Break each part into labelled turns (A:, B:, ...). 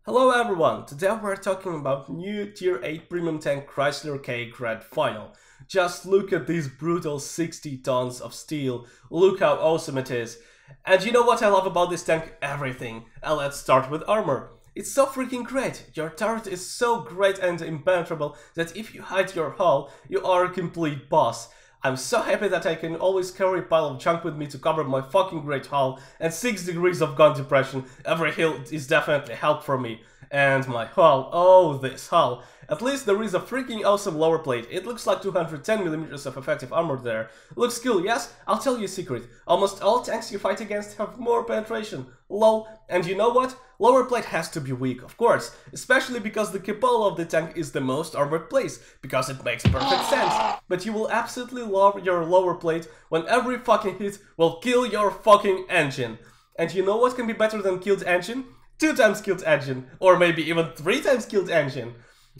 A: Hello everyone, today we're talking about new tier 8 premium tank Chrysler K Grand Final. Just look at these brutal 60 tons of steel, look how awesome it is. And you know what I love about this tank? Everything. And let's start with armor. It's so freaking great, your turret is so great and impenetrable that if you hide your hull, you are a complete boss. I'm so happy that I can always carry a pile of junk with me to cover my fucking great hull, and 6 degrees of gun depression, every hill is definitely help for me. And my hull, oh this hull. At least there is a freaking awesome lower plate, it looks like 210mm of effective armor there. Looks cool, yes? I'll tell you a secret, almost all tanks you fight against have more penetration. Lol. And you know what? Lower plate has to be weak, of course, especially because the cupola of the tank is the most armored place, because it makes perfect sense. But you will absolutely love your lower plate when every fucking hit will kill your fucking engine. And you know what can be better than killed engine? 2 times killed engine, or maybe even 3 times killed engine.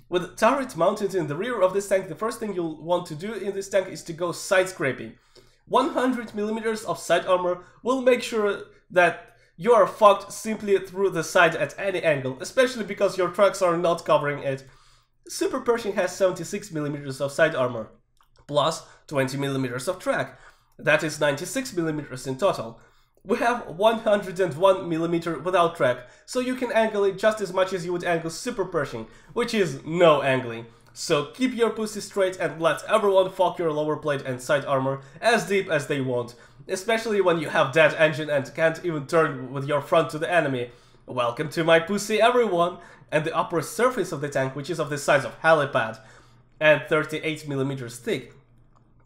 A: With a turret mounted in the rear of this tank, the first thing you'll want to do in this tank is to go side scraping. 100mm of side armor will make sure that you are fucked simply through the side at any angle, especially because your trucks are not covering it. Super Pershing has 76mm of side armor, plus 20mm of track. That is 96mm in total. We have 101mm without track, so you can angle it just as much as you would angle Super Pershing, which is no angling. So keep your pussy straight and let everyone fuck your lower plate and side armor as deep as they want. Especially when you have dead engine and can't even turn with your front to the enemy. Welcome to my pussy everyone! And the upper surface of the tank, which is of the size of helipad and 38mm thick,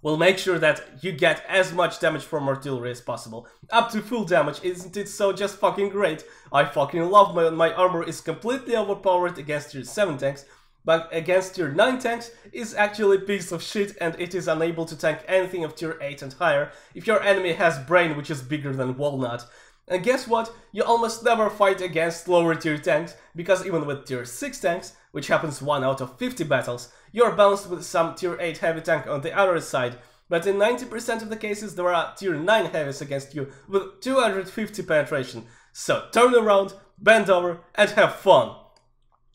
A: will make sure that you get as much damage from artillery as possible. Up to full damage, isn't it so just fucking great? I fucking love my armor is completely overpowered against tier 7 tanks, but against tier 9 tanks is actually a piece of shit and it is unable to tank anything of tier 8 and higher if your enemy has brain which is bigger than walnut. And guess what? You almost never fight against lower tier tanks, because even with tier 6 tanks, which happens 1 out of 50 battles, you're balanced with some tier 8 heavy tank on the other side. But in 90% of the cases there are tier 9 heavies against you with 250 penetration. So turn around, bend over and have fun!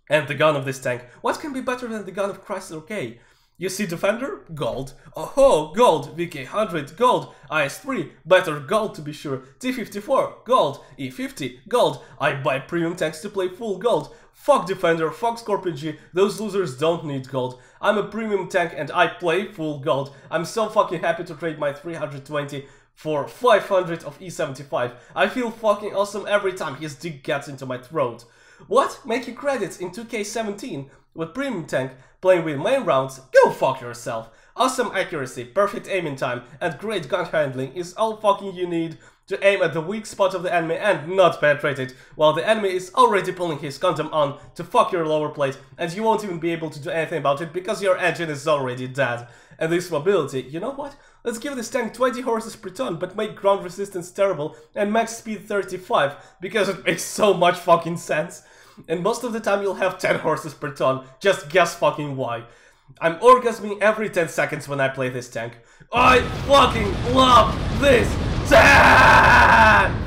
A: And the gun of this tank, what can be better than the gun of Chrysler K? You see Defender? Gold. Oh, gold. VK100, gold. IS-3, better gold to be sure. T-54, gold. E-50, gold. I buy premium tanks to play full gold. Fuck Defender, fuck Scorpion G, those losers don't need gold. I'm a premium tank and I play full gold. I'm so fucking happy to trade my 320 for 500 of E75. I feel fucking awesome every time his dick gets into my throat. What? Making credits in 2K17 with premium tank, playing with main rounds? Go fuck yourself. Awesome accuracy, perfect aiming time, and great gun handling is all fucking you need to aim at the weak spot of the enemy and not penetrate it, while the enemy is already pulling his condom on to fuck your lower plate, and you won't even be able to do anything about it because your engine is already dead. And this mobility, you know what? Let's give this tank 20 horses per ton, but make ground resistance terrible and max speed 35, because it makes so much fucking sense. And most of the time you'll have 10 horses per ton, just guess fucking why. I'm orgasming every 10 seconds when I play this tank. I fucking love this tank!